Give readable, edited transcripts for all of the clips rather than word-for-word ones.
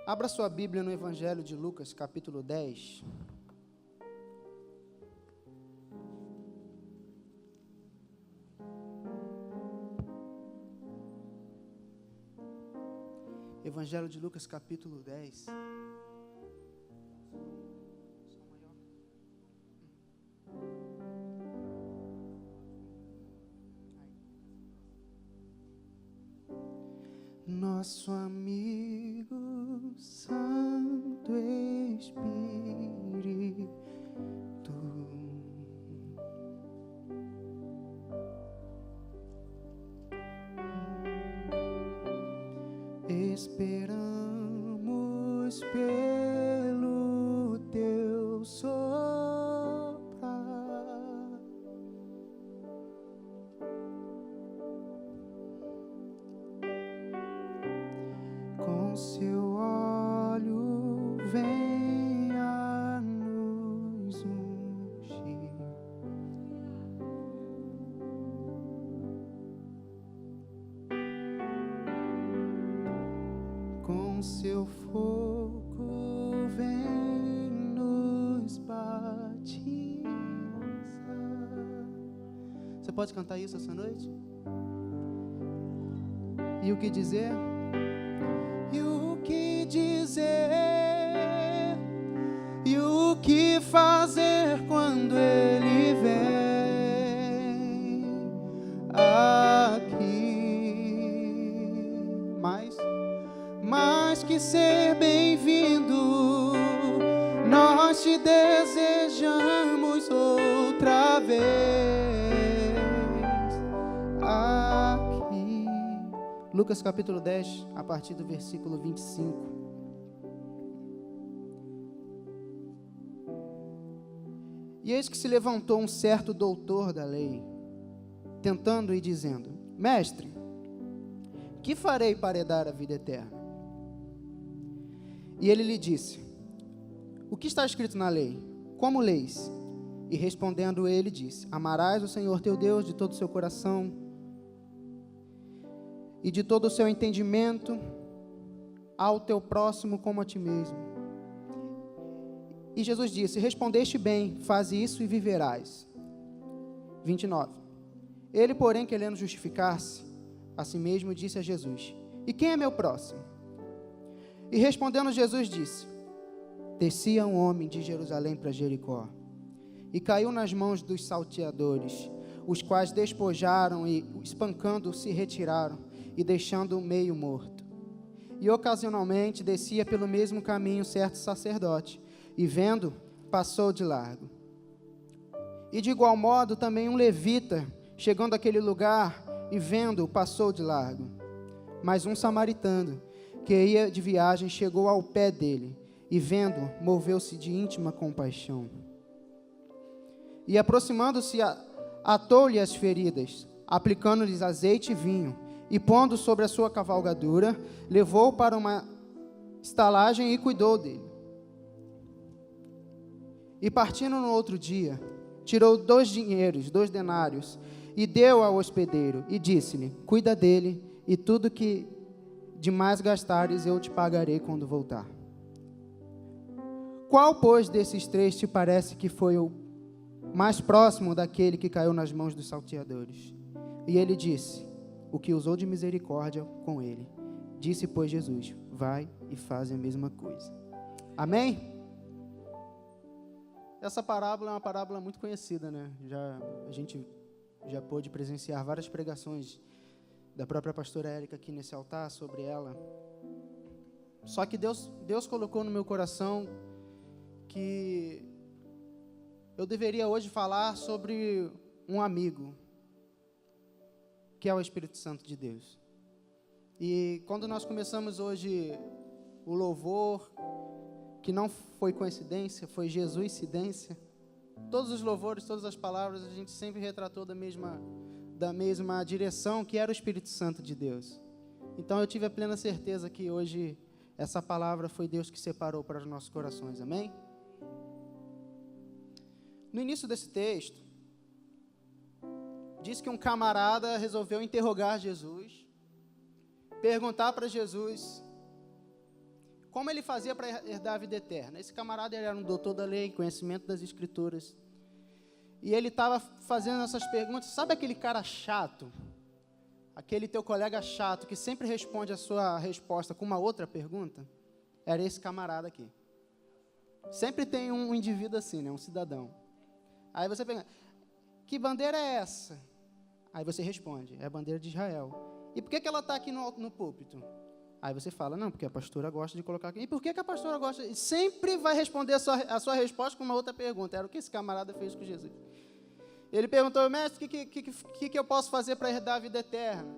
Abra sua Bíblia no Evangelho de Lucas, capítulo 10. Evangelho de Lucas, capítulo 10. Nosso amigo Santo Espírito, esperamos pelo teu soprar, com seu óleo venha nos ungir. Com seu fogo vem nos batizar. Você pode cantar isso essa noite? E o que dizer? E o que dizer? E o que fazer quando Ele vem aqui? Mais que ser bem-vindo, nós te desejamos outra vez aqui. Lucas capítulo 10, a partir do versículo 25. E eis que se levantou um certo doutor da lei, tentando e dizendo: Mestre, que farei para herdar a vida eterna? E ele lhe disse: O que está escrito na lei? Como leis? E respondendo ele disse: Amarás o Senhor teu Deus de todo o seu coração e de todo o seu entendimento, ao teu próximo como a ti mesmo. E Jesus disse: Respondeste bem, faze isso e viverás. 29. Ele, porém, querendo justificar-se a si mesmo, disse a Jesus: E quem é meu próximo? E respondendo Jesus disse: Descia um homem de Jerusalém para Jericó, e caiu nas mãos dos salteadores, os quais despojaram e, espancando, se retiraram, e deixando-o meio morto. E ocasionalmente descia pelo mesmo caminho certo sacerdote, e vendo, passou de largo. E de igual modo também um levita, chegando àquele lugar, e vendo, passou de largo. Mas um samaritano, que ia de viagem, chegou ao pé dele, e vendo, moveu-se de íntima compaixão. E aproximando-se, atou-lhe as feridas, aplicando-lhes azeite e vinho, e pondo sobre a sua cavalgadura, levou-o para uma estalagem e cuidou dele. E partindo no outro dia, tirou 2 denários, e deu ao hospedeiro, e disse-lhe: Cuida dele, e tudo que demais gastares eu te pagarei quando voltar. Qual, pois, desses 3 te parece que foi o mais próximo daquele que caiu nas mãos dos salteadores? E ele disse: O que usou de misericórdia com ele. Disse, pois, Jesus: Vai e faz a mesma coisa. Amém? Essa parábola é uma parábola muito conhecida, né? A gente já pôde presenciar várias pregações da própria pastora Érica aqui nesse altar sobre ela. Só que Deus colocou no meu coração que eu deveria hoje falar sobre um amigo, que é o Espírito Santo de Deus. E quando nós começamos hoje o louvor, que não foi coincidência, foi Jesuscidência, todos os louvores, todas as palavras, a gente sempre retratou da mesma direção, que era o Espírito Santo de Deus. Então eu tive a plena certeza que hoje essa palavra foi Deus que separou para os nossos corações, amém? No início desse texto, diz que um camarada resolveu interrogar Jesus, perguntar para Jesus como ele fazia para herdar a vida eterna? Esse camarada ele era um doutor da lei, conhecimento das escrituras. E ele estava fazendo essas perguntas. Sabe aquele cara chato? Aquele teu colega chato que sempre responde a sua resposta com uma outra pergunta? Era esse camarada aqui. Sempre tem um indivíduo assim, né? Um cidadão. Aí você pergunta, que bandeira é essa? Aí você responde, é a bandeira de Israel. E por que ela está aqui no púlpito? Aí você fala, não, porque a pastora gosta de colocar aqui. E por que a pastora gosta? E sempre vai responder a sua resposta com uma outra pergunta. Era o que esse camarada fez com Jesus. Ele perguntou, mestre, o que eu posso fazer para herdar a vida eterna?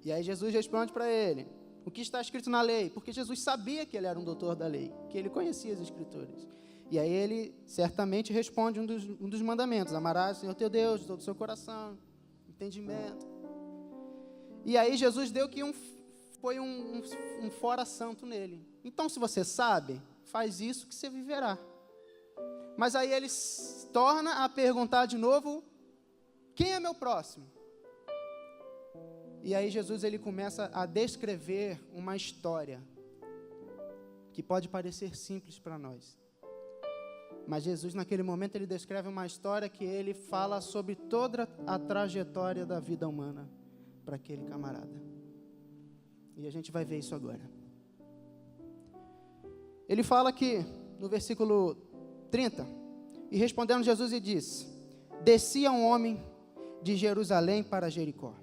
E aí Jesus responde para ele, o que está escrito na lei? Porque Jesus sabia que ele era um doutor da lei, que ele conhecia as escrituras. E aí ele certamente responde um dos mandamentos, amarás o Senhor teu Deus de todo o seu coração, entendimento. E aí Jesus deu que foi um fora santo nele. Então, se você sabe, faz isso que você viverá. Mas aí ele torna a perguntar de novo, quem é meu próximo? E aí Jesus ele começa a descrever uma história que pode parecer simples para nós. Mas Jesus naquele momento ele descreve uma história que ele fala sobre toda a trajetória da vida humana para aquele camarada. E a gente vai ver isso agora. Ele fala que no versículo 30, e respondendo Jesus e disse, descia um homem de Jerusalém para Jericó.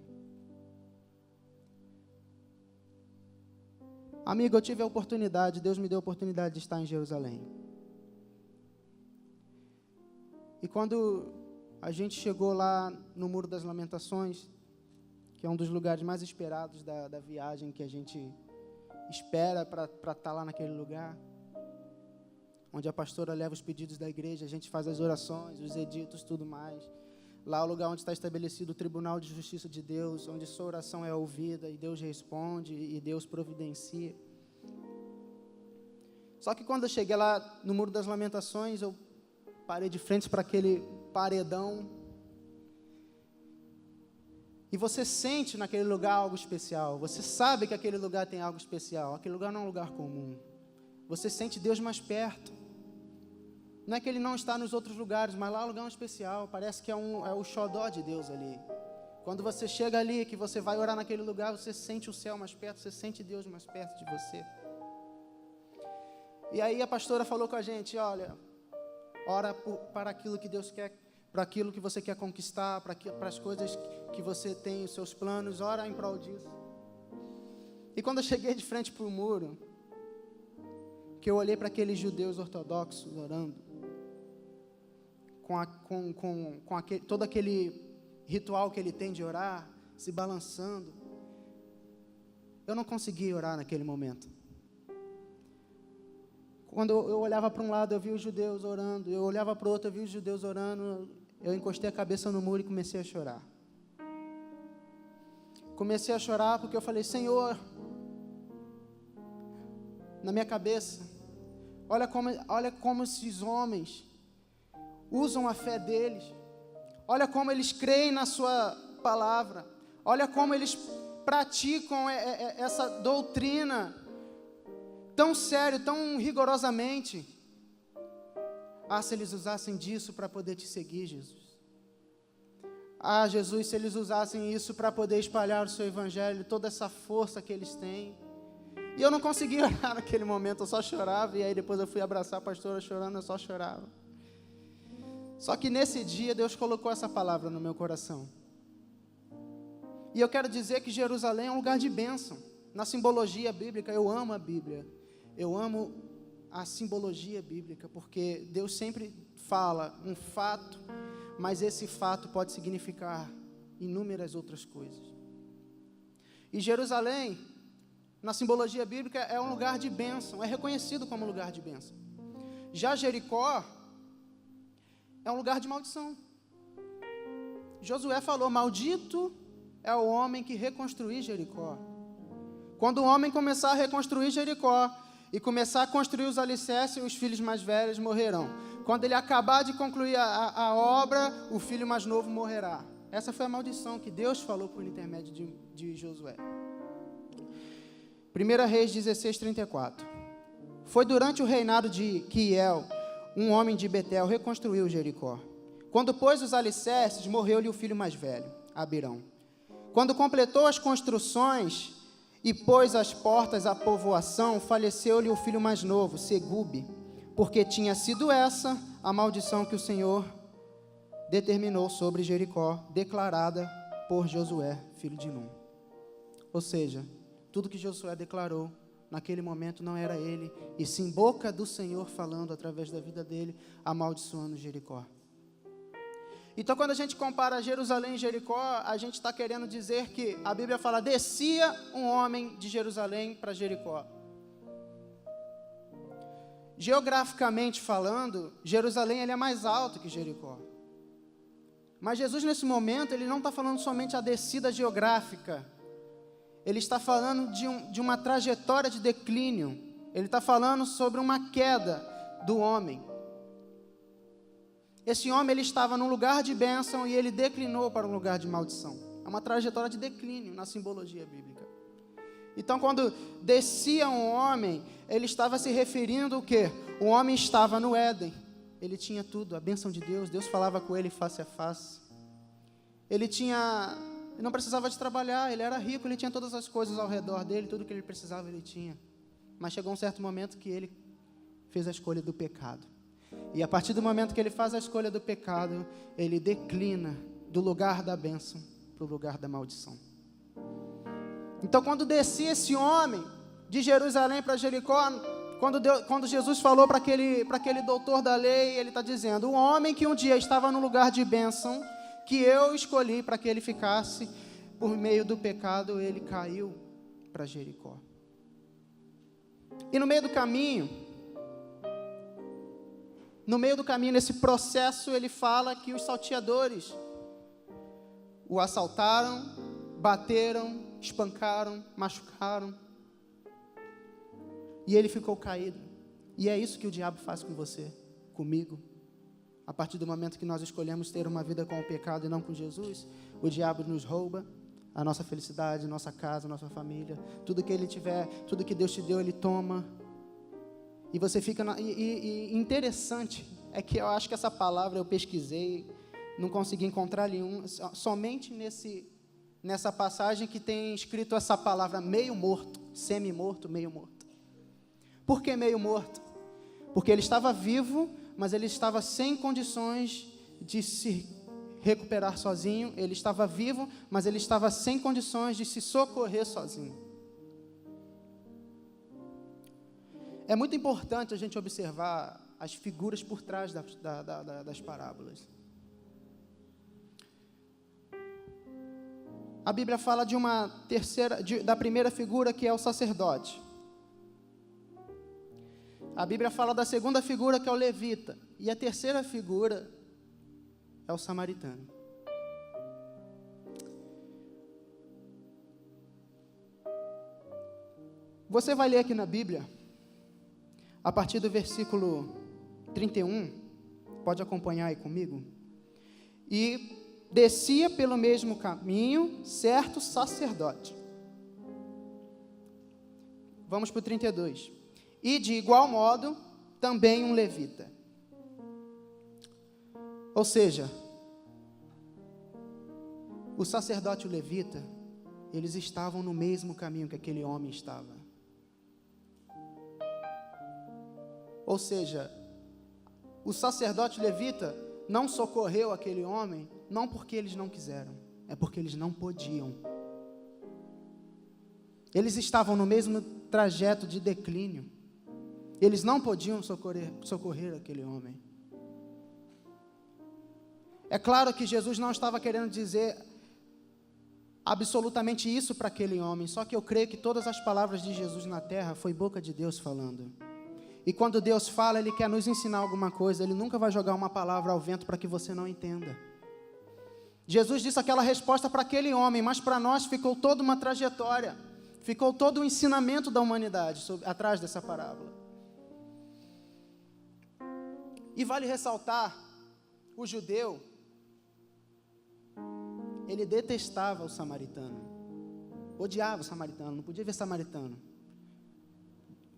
Amigo, eu tive a oportunidade, Deus me deu a oportunidade de estar em Jerusalém. E quando a gente chegou lá no Muro das Lamentações, que é um dos lugares mais esperados da viagem que a gente espera para estar lá naquele lugar, onde a pastora leva os pedidos da igreja, a gente faz as orações, os editos, tudo mais. Lá é o lugar onde está estabelecido o Tribunal de Justiça de Deus, onde sua oração é ouvida e Deus responde e Deus providencia. Só que quando eu cheguei lá no Muro das Lamentações, eu parei de frente para aquele paredão. E você sente naquele lugar algo especial. Você sabe que aquele lugar tem algo especial. Aquele lugar não é um lugar comum. Você sente Deus mais perto. Não é que Ele não está nos outros lugares, mas lá é um lugar especial. Parece que é o xodó de Deus ali. Quando você chega ali, que você vai orar naquele lugar, você sente o céu mais perto, você sente Deus mais perto de você. E aí a pastora falou com a gente, olha, ora para aquilo que Deus quer, para aquilo que você quer conquistar, para as coisas que você tem, os seus planos, ora em prol disso. E quando eu cheguei de frente para o muro, que eu olhei para aqueles judeus ortodoxos orando, com todo aquele ritual que ele tem de orar, se balançando, eu não consegui orar naquele momento. Quando eu olhava para um lado, eu via os judeus orando, eu olhava para o outro, eu via os judeus orando, eu encostei a cabeça no muro e comecei a chorar. Comecei a chorar porque eu falei, Senhor, na minha cabeça, olha como esses homens usam a fé deles, olha como eles creem na sua palavra, olha como eles praticam essa doutrina tão sério, tão rigorosamente. Ah, se eles usassem disso para poder te seguir, Jesus. Ah, Jesus, se eles usassem isso para poder espalhar o seu evangelho, toda essa força que eles têm. E eu não conseguia orar naquele momento, eu só chorava, e aí depois eu fui abraçar a pastora chorando, eu só chorava. Só que nesse dia Deus colocou essa palavra no meu coração. E eu quero dizer que Jerusalém é um lugar de bênção. Na simbologia bíblica, eu amo a Bíblia. Eu amo a simbologia bíblica, porque Deus sempre fala um fato, mas esse fato pode significar inúmeras outras coisas. E Jerusalém, na simbologia bíblica, é um lugar de bênção, é reconhecido como lugar de bênção. Já Jericó é um lugar de maldição. Josué falou, maldito é o homem que reconstruir Jericó. Quando o homem começar a reconstruir Jericó e começar a construir os alicerces, os filhos mais velhos morrerão. Quando ele acabar de concluir a obra, o filho mais novo morrerá. Essa foi a maldição que Deus falou por intermédio de Josué. 1 Reis 16:34. Foi durante o reinado de Quiel, um homem de Betel reconstruiu Jericó. Quando pôs os alicerces, morreu-lhe o filho mais velho, Abirão. Quando completou as construções e pôs as portas à povoação, faleceu-lhe o filho mais novo, Segube, porque tinha sido essa a maldição que o Senhor determinou sobre Jericó, declarada por Josué, filho de Num. Ou seja, tudo que Josué declarou naquele momento não era ele, e sim boca do Senhor falando através da vida dele, amaldiçoando Jericó. Então, quando a gente compara Jerusalém e Jericó, a gente está querendo dizer que a Bíblia fala, descia um homem de Jerusalém para Jericó. Geograficamente falando, Jerusalém ele é mais alto que Jericó. Mas Jesus, nesse momento, ele não está falando somente a descida geográfica. Ele está falando de uma trajetória de declínio. Ele está falando sobre uma queda do homem. Esse homem, ele estava num lugar de bênção e ele declinou para um lugar de maldição. É uma trajetória de declínio na simbologia bíblica. Então, quando descia um homem, ele estava se referindo o quê? O homem estava no Éden. Ele tinha tudo, a bênção de Deus. Deus falava com ele face a face. Ele não precisava de trabalhar, ele era rico, ele tinha todas as coisas ao redor dele, tudo que ele precisava ele tinha. Mas chegou um certo momento que ele fez a escolha do pecado. E a partir do momento que ele faz a escolha do pecado, ele declina do lugar da bênção para o lugar da maldição. Então, quando descia esse homem de Jerusalém para Jericó, quando Jesus falou para aquele doutor da lei, ele está dizendo, o homem que um dia estava no lugar de bênção, que eu escolhi para que ele ficasse, por meio do pecado, ele caiu para Jericó. E no meio do caminho, nesse processo, ele fala que os salteadores o assaltaram, bateram, espancaram, machucaram. E ele ficou caído. E é isso que o diabo faz com você, comigo. A partir do momento que nós escolhemos ter uma vida com o pecado e não com Jesus, o diabo nos rouba a nossa felicidade, nossa casa, nossa família. Tudo que ele tiver, tudo que Deus te deu, ele toma. E você fica... interessante é que eu acho que essa palavra eu pesquisei, não consegui encontrar nenhum, somente nessa passagem que tem escrito essa palavra meio morto, semi-morto, meio morto. Por que meio morto? Porque ele estava vivo, mas ele estava sem condições de se recuperar sozinho. Ele estava vivo, mas ele estava sem condições de se socorrer sozinho. É muito importante a gente observar as figuras por trás das parábolas. A Bíblia fala da primeira figura, que é o sacerdote. A Bíblia fala da segunda figura, que é o levita. E a terceira figura é o samaritano. Você vai ler aqui na Bíblia, a partir do versículo 31, pode acompanhar aí comigo. E descia pelo mesmo caminho certo sacerdote. Vamos para o 32. E de igual modo, também um levita. Ou seja, o sacerdote e o levita, eles estavam no mesmo caminho que aquele homem estava. Ou seja, o sacerdote levita não socorreu aquele homem, não porque eles não quiseram, é porque eles não podiam. Eles estavam no mesmo trajeto de declínio. Eles não podiam socorrer aquele homem. É claro que Jesus não estava querendo dizer absolutamente isso para aquele homem, só que eu creio que todas as palavras de Jesus na terra foi boca de Deus falando. E quando Deus fala, Ele quer nos ensinar alguma coisa, Ele nunca vai jogar uma palavra ao vento para que você não entenda. Jesus disse aquela resposta para aquele homem, mas para nós ficou toda uma trajetória, ficou todo o ensinamento da humanidade atrás dessa parábola. E vale ressaltar, o judeu, ele detestava o samaritano, odiava o samaritano, não podia ver samaritano.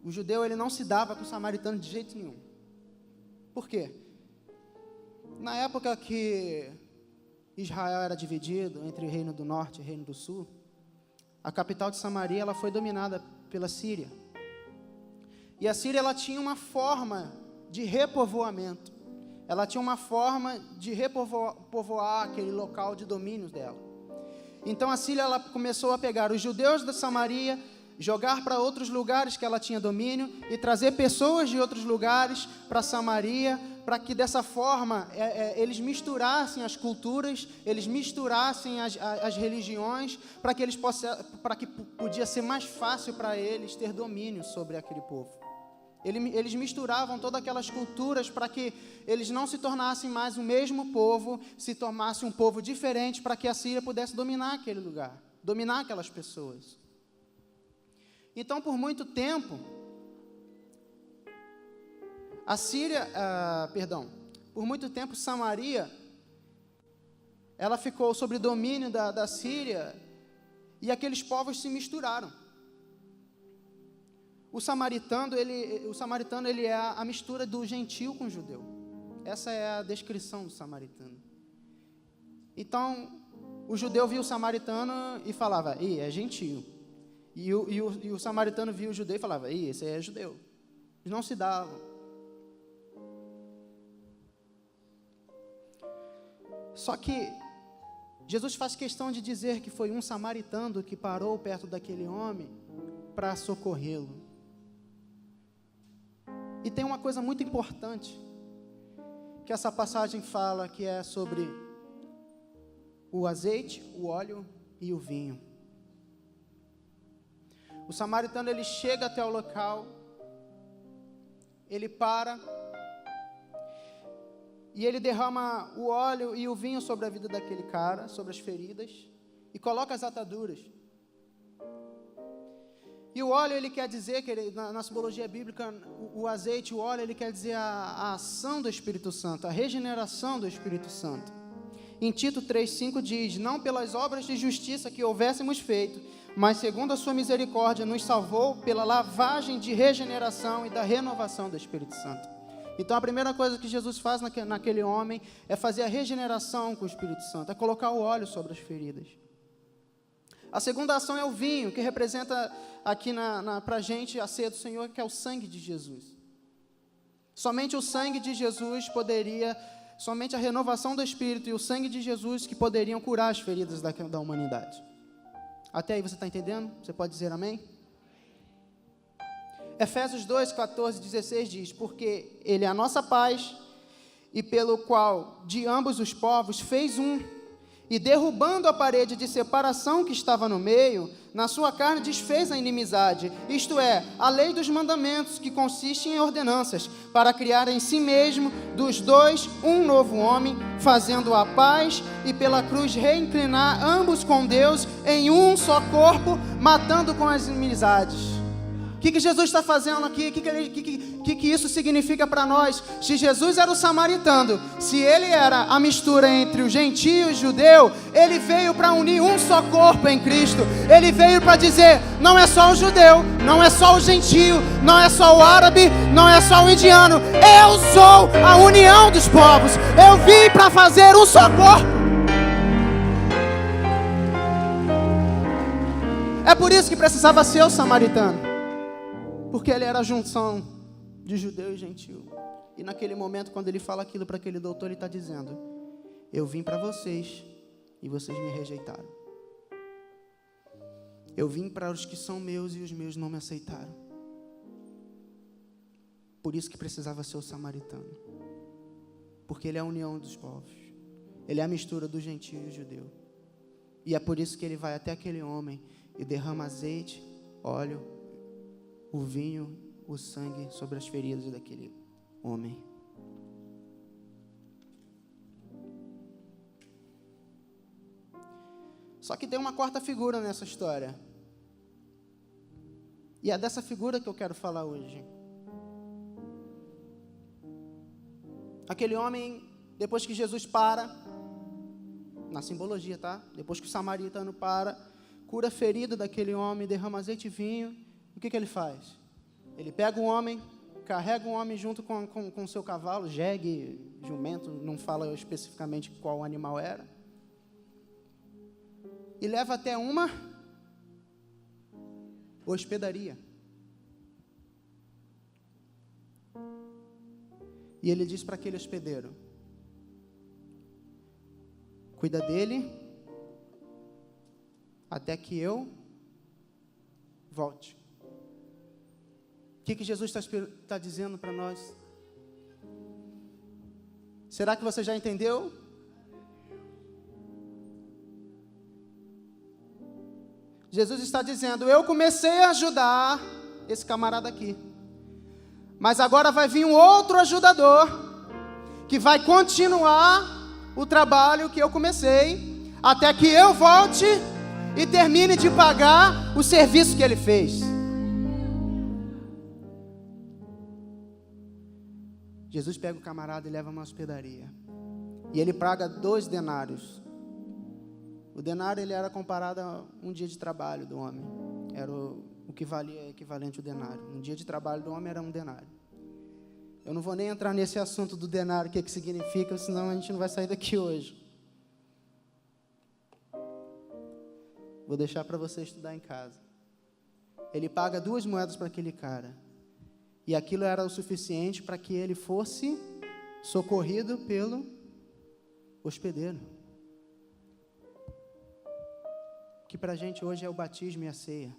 O judeu, ele não se dava com o samaritano de jeito nenhum. Por quê? Na época que Israel era dividido entre o reino do norte e o reino do sul, a capital de Samaria, ela foi dominada pela Síria. E a Síria, ela tinha uma forma de repovoamento. Ela tinha uma forma de repovoar aquele local de domínio dela. Então a Síria, ela começou a pegar os judeus da Samaria, jogar para outros lugares que ela tinha domínio e trazer pessoas de outros lugares para Samaria, para que dessa forma eles misturassem as culturas, eles misturassem as religiões, para que podia ser mais fácil para eles ter domínio sobre aquele povo. Eles misturavam todas aquelas culturas para que eles não se tornassem mais o mesmo povo, se tornasse um povo diferente, para que a Síria pudesse dominar aquele lugar, dominar aquelas pessoas. Então, por muito tempo, por muito tempo, Samaria, ela ficou sob domínio da Síria, e aqueles povos se misturaram. O samaritano, ele é a mistura do gentio com o judeu. Essa é a descrição do samaritano. Então, o judeu via o samaritano e falava, é gentio. E o samaritano via o judeu e falava, esse é judeu. Eles não se davam. Só que Jesus faz questão de dizer que foi um samaritano que parou perto daquele homem para socorrê-lo. E tem uma coisa muito importante que essa passagem fala, que é sobre o azeite, o óleo e o vinho. O samaritano, ele chega até o local, ele para, e ele derrama o óleo e o vinho sobre a vida daquele cara, sobre as feridas, e coloca as ataduras. E o óleo, ele quer dizer, que na simbologia bíblica, o azeite, o óleo, ele quer dizer a ação do Espírito Santo, a regeneração do Espírito Santo. Em Tito 3,5 diz, não pelas obras de justiça que houvéssemos feito, mas segundo a sua misericórdia, nos salvou pela lavagem de regeneração e da renovação do Espírito Santo. Então a primeira coisa que Jesus faz naquele homem é fazer a regeneração com o Espírito Santo, é colocar o óleo sobre as feridas. A segunda ação é o vinho, que representa aqui para a gente a ceia do Senhor, que é o sangue de Jesus. Somente o sangue de Jesus somente a renovação do Espírito e o sangue de Jesus que poderiam curar as feridas da humanidade. Até aí você está entendendo? Você pode dizer amém? Efésios 2, 14, 16 diz, porque Ele é a nossa paz, e pelo qual de ambos os povos fez um, e derrubando a parede de separação que estava no meio, na sua carne desfez a inimizade, isto é, a lei dos mandamentos, que consiste em ordenanças, para criar em si mesmo, dos dois, um novo homem, fazendo a paz, e pela cruz reinclinar ambos com Deus, em um só corpo, matando com as inimizades. O que Jesus está fazendo aqui? O que isso significa para nós? Se Jesus era o samaritano, se ele era a mistura entre o gentio e o judeu, ele veio para unir um só corpo em Cristo. Ele veio para dizer, não é só o judeu, não é só o gentio, não é só o árabe, não é só o indiano. Eu sou a união dos povos. Eu vim para fazer um só corpo. É por isso que precisava ser o samaritano. Porque ele era a junção de judeu e gentil. E naquele momento, quando ele fala aquilo para aquele doutor, ele está dizendo, eu vim para vocês e vocês me rejeitaram. Eu vim para os que são meus e os meus não me aceitaram. Por isso que precisava ser o samaritano. Porque ele é a união dos povos. Ele é a mistura do gentil e o judeu. E é por isso que ele vai até aquele homem e derrama azeite, óleo, o vinho, o sangue sobre as feridas daquele homem. Só que tem uma quarta figura nessa história. E é dessa figura que eu quero falar hoje. Aquele homem, depois que Jesus para, na simbologia, tá? Depois que o samaritano para, cura a ferida daquele homem, derrama azeite e vinho. O que ele faz? Ele pega o homem, carrega o homem junto com o seu cavalo, jegue, jumento, não fala especificamente qual animal era, e leva até uma hospedaria. E ele diz para aquele hospedeiro: cuida dele até que eu volte. O que Jesus está dizendo para nós? Será que você já entendeu? Jesus está dizendo: eu comecei a ajudar esse camarada aqui, mas agora vai vir um outro ajudador, que vai continuar o trabalho que eu comecei, até que eu volte e termine de pagar o serviço que ele fez. Jesus pega o camarada e leva a uma hospedaria, e ele paga 2 denários. O denário, ele era comparado a um dia de trabalho do homem. Era o que valia equivalente ao denário. Um dia de trabalho do homem era um denário. Eu não vou nem entrar nesse assunto do denário, o que significa, senão a gente não vai sair daqui hoje. Vou deixar para você estudar em casa. Ele paga 2 moedas para aquele cara. E aquilo era o suficiente para que ele fosse socorrido pelo hospedeiro. Que para a gente hoje é o batismo e a ceia.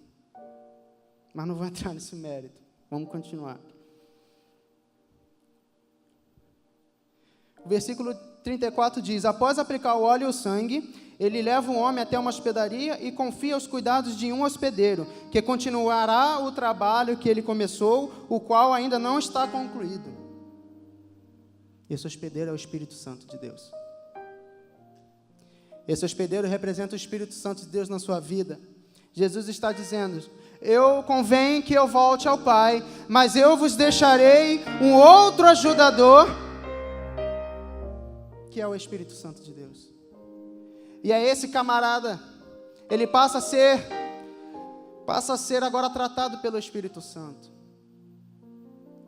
Mas não vou entrar nesse mérito. Vamos continuar. O versículo 34 diz: após aplicar o óleo e o sangue, ele leva o homem até uma hospedaria e confia os cuidados de um hospedeiro, que continuará o trabalho que ele começou, o qual ainda não está concluído. Esse hospedeiro é o Espírito Santo de Deus. Esse hospedeiro representa o Espírito Santo de Deus na sua vida. Jesus está dizendo: eu convém que eu volte ao Pai, mas eu vos deixarei um outro ajudador, que é o Espírito Santo de Deus. E é esse camarada, ele passa a ser agora tratado pelo Espírito Santo.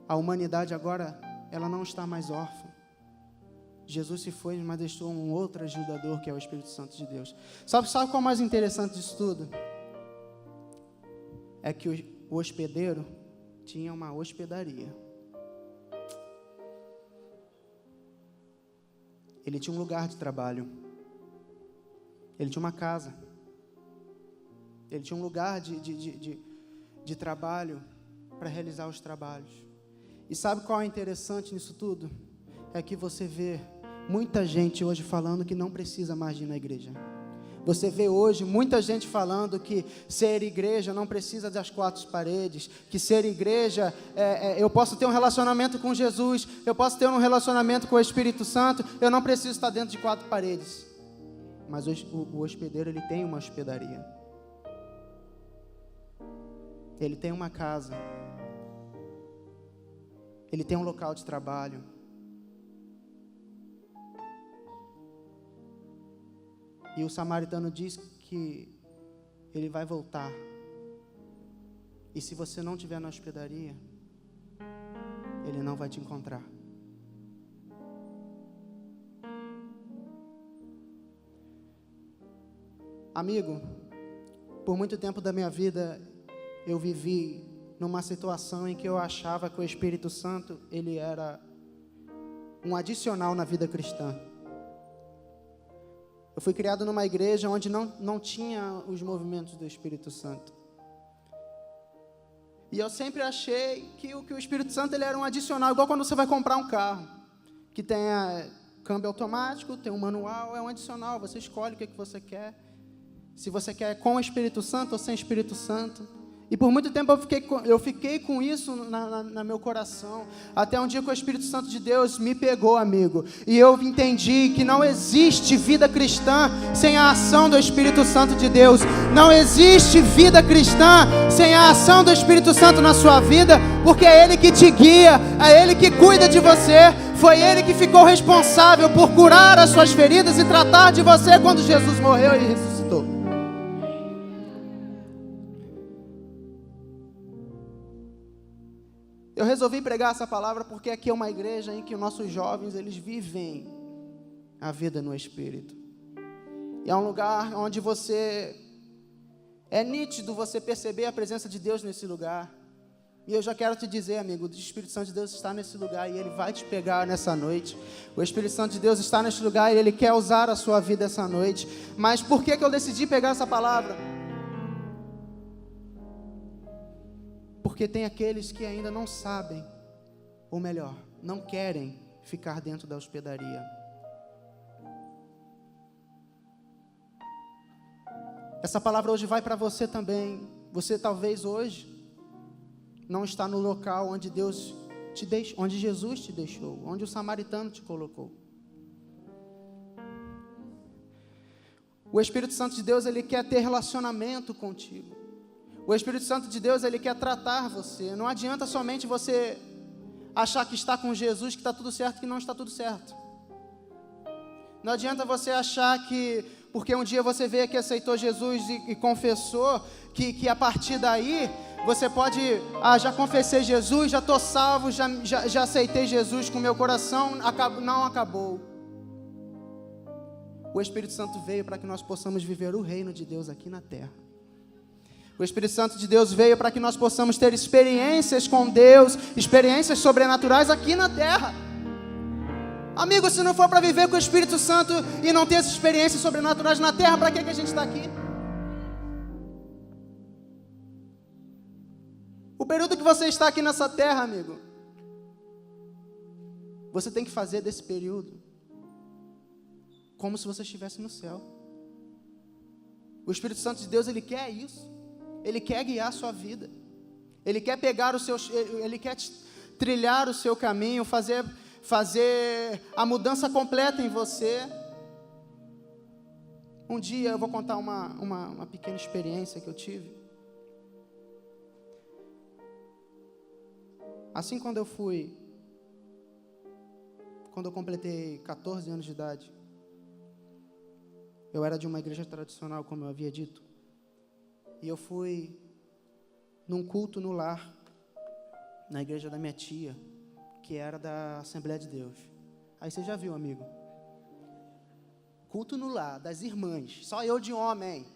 A humanidade agora, ela não está mais órfã. Jesus se foi, mas deixou um outro ajudador, que é o Espírito Santo de Deus. Sabe qual é o mais interessante disso tudo? É que o hospedeiro tinha uma hospedaria. Ele tinha um lugar de trabalho. Ele tinha uma casa. Ele tinha um lugar de trabalho para realizar os trabalhos. E sabe qual é interessante nisso tudo? É que você vê muita gente hoje falando que não precisa mais ir na igreja. Você vê hoje muita gente falando que ser igreja não precisa das 4 paredes, que ser igreja, eu posso ter um relacionamento com Jesus, eu posso ter um relacionamento com o Espírito Santo, eu não preciso estar dentro de 4 paredes. Mas o hospedeiro, ele tem uma hospedaria. Ele tem uma casa. Ele tem um local de trabalho. E o samaritano diz que ele vai voltar. E se você não estiver na hospedaria, ele não vai te encontrar. Amigo, por muito tempo da minha vida, eu vivi numa situação em que eu achava que o Espírito Santo, ele era um adicional na vida cristã. Eu fui criado numa igreja onde não tinha os movimentos do Espírito Santo. E eu sempre achei que o Espírito Santo, ele era um adicional, igual quando você vai comprar um carro, que tem câmbio automático, tem um manual, é um adicional, você escolhe o que você quer. Se você quer com o Espírito Santo ou sem Espírito Santo. E por muito tempo eu fiquei com isso no meu coração, até um dia que o Espírito Santo de Deus me pegou, amigo, e eu entendi que não existe vida cristã sem a ação do Espírito Santo de Deus. Não existe vida cristã sem a ação do Espírito Santo na sua vida, porque é Ele que te guia, é Ele que cuida de você, foi Ele que ficou responsável por curar as suas feridas e tratar de você quando Jesus morreu e ressuscitou. Eu resolvi pregar essa palavra porque aqui é uma igreja em que nossos jovens, eles vivem a vida no Espírito. E é um lugar onde é nítido você perceber a presença de Deus nesse lugar. E eu já quero te dizer, amigo, o Espírito Santo de Deus está nesse lugar e Ele vai te pegar nessa noite. O Espírito Santo de Deus está nesse lugar e Ele quer usar a sua vida essa noite. Mas por que eu decidi pegar essa palavra? Porque tem aqueles que ainda não sabem, ou melhor, não querem ficar dentro da hospedaria. Essa palavra hoje vai para você também. Você talvez hoje não está no local onde Deus te deixou, onde Jesus te deixou, onde o samaritano te colocou. O Espírito Santo de Deus, Ele quer ter relacionamento contigo. O Espírito Santo de Deus, Ele quer tratar você. Não adianta somente você achar que está com Jesus, que está tudo certo, que não está tudo certo. Não adianta você achar que, porque um dia você veio aqui, aceitou Jesus e confessou, que a partir daí, você pode, já confessei Jesus, já estou salvo, já aceitei Jesus com meu coração, não acabou. O Espírito Santo veio para que nós possamos viver o reino de Deus aqui na terra. O Espírito Santo de Deus veio para que nós possamos ter experiências com Deus, experiências sobrenaturais aqui na terra. Amigo, se não for para viver com o Espírito Santo e não ter essas experiências sobrenaturais na terra, para que a gente está aqui? O período que você está aqui nessa terra, amigo, você tem que fazer desse período como se você estivesse no céu. O Espírito Santo de Deus, Ele quer isso. Ele quer guiar a sua vida. Ele quer pegar Ele quer trilhar o seu caminho, fazer a mudança completa em você. Um dia eu vou contar uma pequena experiência que eu tive. Assim, quando eu completei 14 anos de idade, eu era de uma igreja tradicional, como eu havia dito, e eu fui num culto no lar, na igreja da minha tia, que era da Assembleia de Deus. Aí você já viu, amigo? Culto no lar, das irmãs, só eu de homem,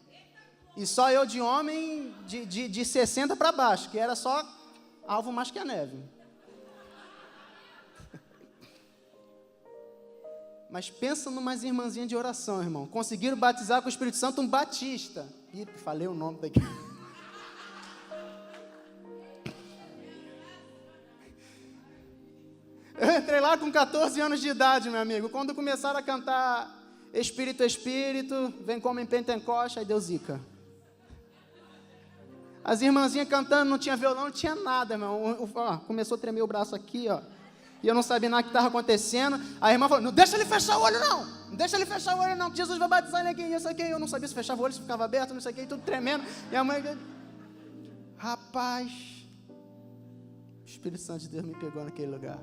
e só eu de homem de 60 para baixo, que era só alvo mais que a neve. Mas pensa numas irmãzinhas de oração, irmão. Conseguiram batizar com o Espírito Santo um batista. Ih, falei o nome daqui. Eu entrei lá com 14 anos de idade, meu amigo. Quando começaram a cantar Espírito, Espírito, vem como em Pentecoste, aí deu zica. As irmãzinhas cantando, não tinha violão, não tinha nada, irmão. Começou a tremer o braço aqui, ó. E eu não sabia nada que estava acontecendo. A irmã falou, não deixa ele fechar o olho, não. Não deixa ele fechar o olho, não, que Jesus vai batizar ele aqui, isso aqui. Eu não sabia se fechava o olho, se ficava aberto, não sei o que, tudo tremendo. E a mãe... Rapaz, o Espírito Santo de Deus me pegou naquele lugar.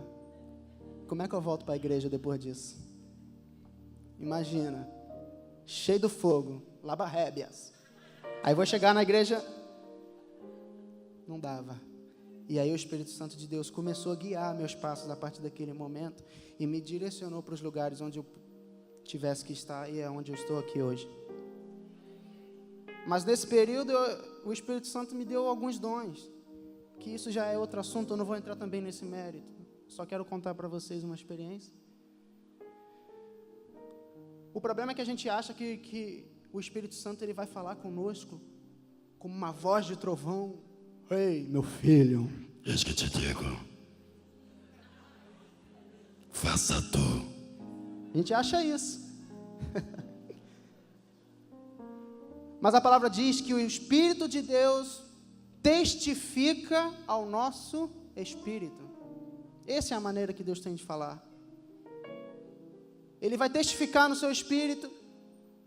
Como é que eu volto para a igreja depois disso? Imagina, cheio do fogo, labarrébias. Aí vou chegar na igreja, não dava. E aí o Espírito Santo de Deus começou a guiar meus passos a partir daquele momento e me direcionou para os lugares onde eu tivesse que estar, e é onde eu estou aqui hoje. Mas nesse período o Espírito Santo me deu alguns dons, que isso já é outro assunto, eu não vou entrar também nesse mérito. Só quero contar para vocês uma experiência. O problema é que a gente acha que o Espírito Santo ele vai falar conosco como uma voz de trovão. Ei, meu filho, eis que te digo, faça tu. A gente acha isso. Mas a palavra diz que o Espírito de Deus testifica ao nosso espírito. Essa é a maneira que Deus tem de falar. Ele vai testificar no seu espírito,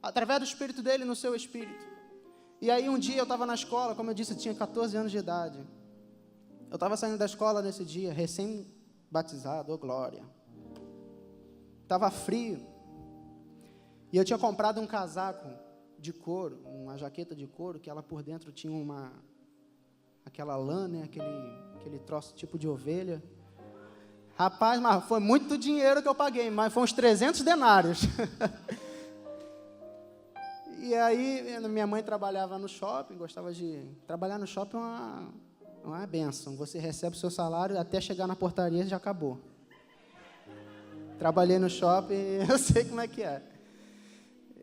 através do Espírito dele no seu espírito. E aí um dia eu estava na escola, como eu disse, eu tinha 14 anos de idade. Eu estava saindo da escola nesse dia, recém-batizado, ô glória. Estava frio. E eu tinha comprado um casaco de couro, uma jaqueta de couro, que ela por dentro tinha aquela lã, né? Aquele troço tipo de ovelha. Rapaz, mas foi muito dinheiro que eu paguei, mas foi uns 300 denários. E aí, minha mãe trabalhava no shopping, gostava de... Trabalhar no shopping é uma bênção. Você recebe o seu salário, até chegar na portaria já acabou. Trabalhei no shopping, eu sei como é que é.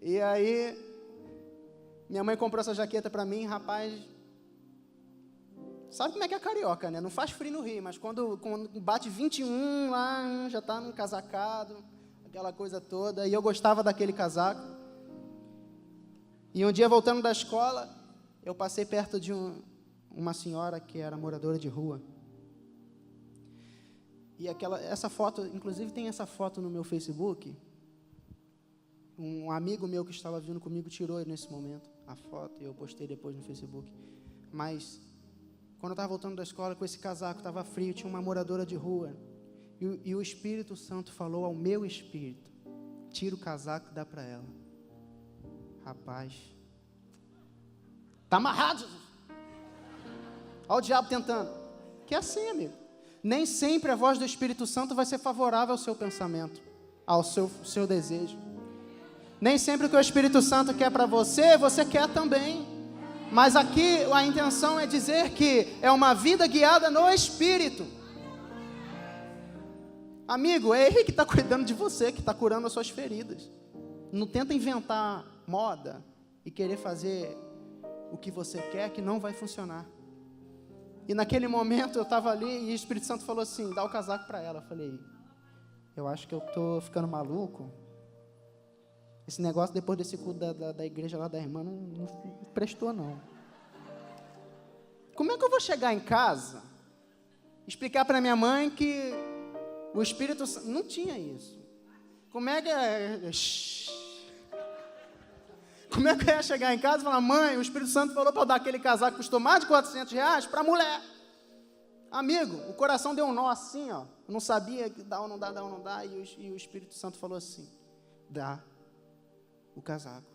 E aí, minha mãe comprou essa jaqueta para mim, rapaz... Sabe como é que é carioca, né? Não faz frio no Rio, mas quando bate 21 lá, já está num casacado, aquela coisa toda. E eu gostava daquele casaco. E um dia, voltando da escola, eu passei perto de uma senhora que era moradora de rua. E essa foto, inclusive tem essa foto no meu Facebook. Um amigo meu que estava vindo comigo tirou nesse momento a foto e eu postei depois no Facebook. Mas, quando eu estava voltando da escola com esse casaco, estava frio, tinha uma moradora de rua. E o Espírito Santo falou ao meu espírito: tira o casaco e dá para ela. Rapaz, está amarrado, Jesus. Olha o diabo tentando. Que é assim, amigo. Nem sempre a voz do Espírito Santo vai ser favorável ao seu pensamento, ao seu desejo. Nem sempre o que o Espírito Santo quer para você, você quer também. Mas aqui a intenção é dizer que é uma vida guiada no Espírito. Amigo, é Ele que está cuidando de você, que está curando as suas feridas. Não tenta inventar moda e querer fazer o que você quer, que não vai funcionar. E naquele momento eu estava ali e o Espírito Santo falou assim: dá o casaco para ela. Eu falei: eu acho que eu estou ficando maluco. Esse negócio depois desse culto da igreja lá da irmã não prestou não. Como é que eu vou chegar em casa, explicar para minha mãe que o Espírito Santo... Não tinha isso. Como é que Como é que eu ia chegar em casa e falar: mãe, o Espírito Santo falou para eu dar aquele casaco que custou mais de R$400 para a mulher? Amigo, o coração deu um nó assim, ó. Eu não sabia dá ou não dá, dá ou não dá. E o Espírito Santo falou assim: dá o casaco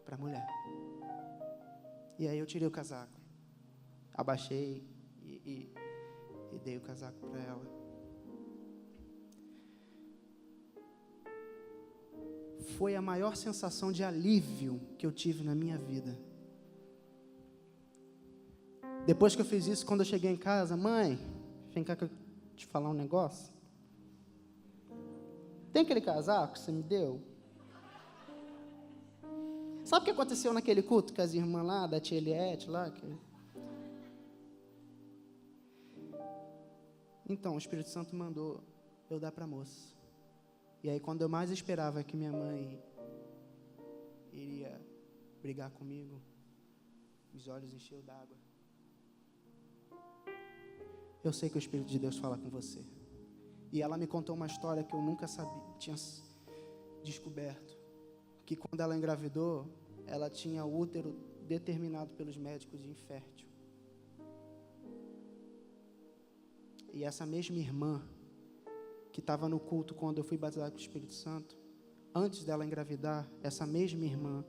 para a mulher. E aí eu tirei o casaco, abaixei e dei o casaco para ela. Foi a maior sensação de alívio que eu tive na minha vida. Depois que eu fiz isso, quando eu cheguei em casa: mãe, vem cá que eu te falar um negócio. Tem aquele casaco que você me deu? Sabe o que aconteceu naquele culto com as irmãs lá, da tia Eliette lá? Então, o Espírito Santo mandou eu dar para a moça. E aí, quando eu mais esperava que minha mãe iria brigar comigo, os olhos encheu d'água. Eu sei que o Espírito de Deus fala com você. E ela me contou uma história que eu nunca tinha descoberto. Que quando ela engravidou, ela tinha o útero determinado pelos médicos de infértil. E essa mesma irmã que estava no culto quando eu fui batizado com o Espírito Santo, antes dela engravidar, essa mesma irmã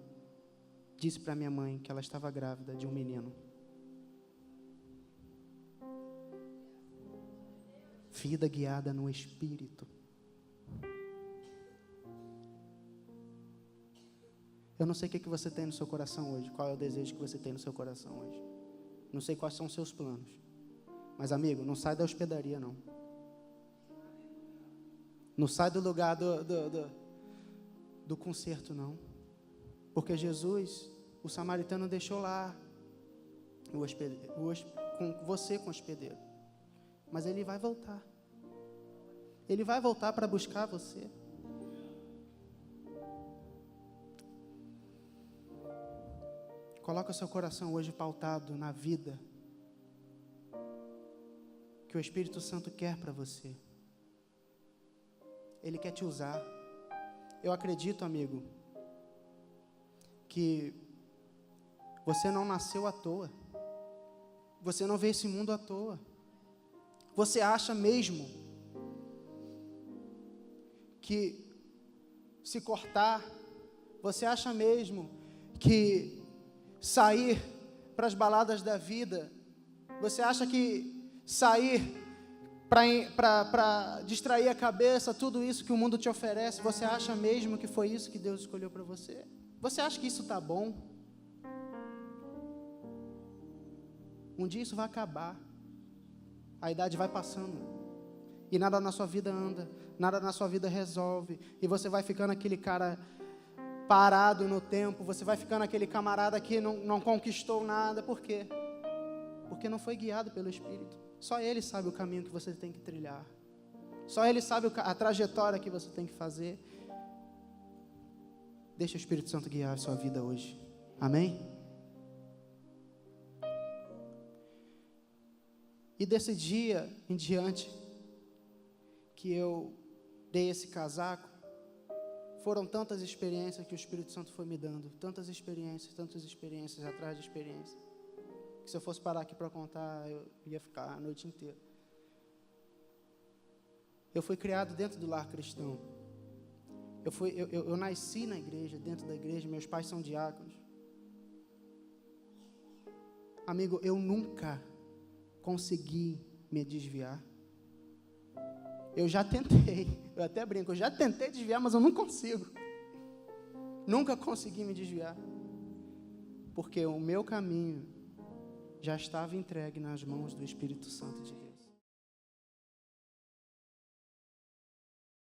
disse para minha mãe que ela estava grávida de um menino. Vida guiada no Espírito. Eu não sei o que você tem no seu coração hoje, qual é o desejo que você tem no seu coração hoje. Não sei quais são os seus planos. Mas, amigo, não sai da hospedaria, não. Não sai do lugar do concerto, não. Porque Jesus, o samaritano, deixou lá com você com o hospedeiro. Mas ele vai voltar. Ele vai voltar para buscar você. Coloca o seu coração hoje pautado na vida que o Espírito Santo quer para você. Ele quer te usar. Eu acredito, amigo, que você não nasceu à toa. Você não veio esse mundo à toa. Você acha mesmo que se cortar, você acha mesmo que sair para as baladas da vida Você acha que sair para distrair a cabeça, tudo isso que o mundo te oferece, você acha mesmo que foi isso que Deus escolheu para você? Você acha que isso está bom? Um dia isso vai acabar. A idade vai passando. E nada na sua vida anda, nada na sua vida resolve. E você vai ficando aquele cara parado no tempo, você vai ficando aquele camarada que não conquistou nada. Por quê? Porque não foi guiado pelo Espírito. Só Ele sabe o caminho que você tem que trilhar. Só Ele sabe a trajetória que você tem que fazer. Deixa o Espírito Santo guiar a sua vida hoje. Amém? E desse dia em diante que eu dei esse casaco, foram tantas experiências que o Espírito Santo foi me dando. Tantas experiências atrás de experiências. Que se eu fosse parar aqui para contar, eu ia ficar a noite inteira. Eu fui criado dentro do lar cristão. Eu nasci na igreja, dentro da igreja, meus pais são diáconos. Amigo, eu nunca consegui me desviar. Eu já tentei, eu até brinco, eu já tentei desviar, mas eu não consigo. Nunca consegui me desviar. Porque o meu caminho já estava entregue nas mãos do Espírito Santo de Deus.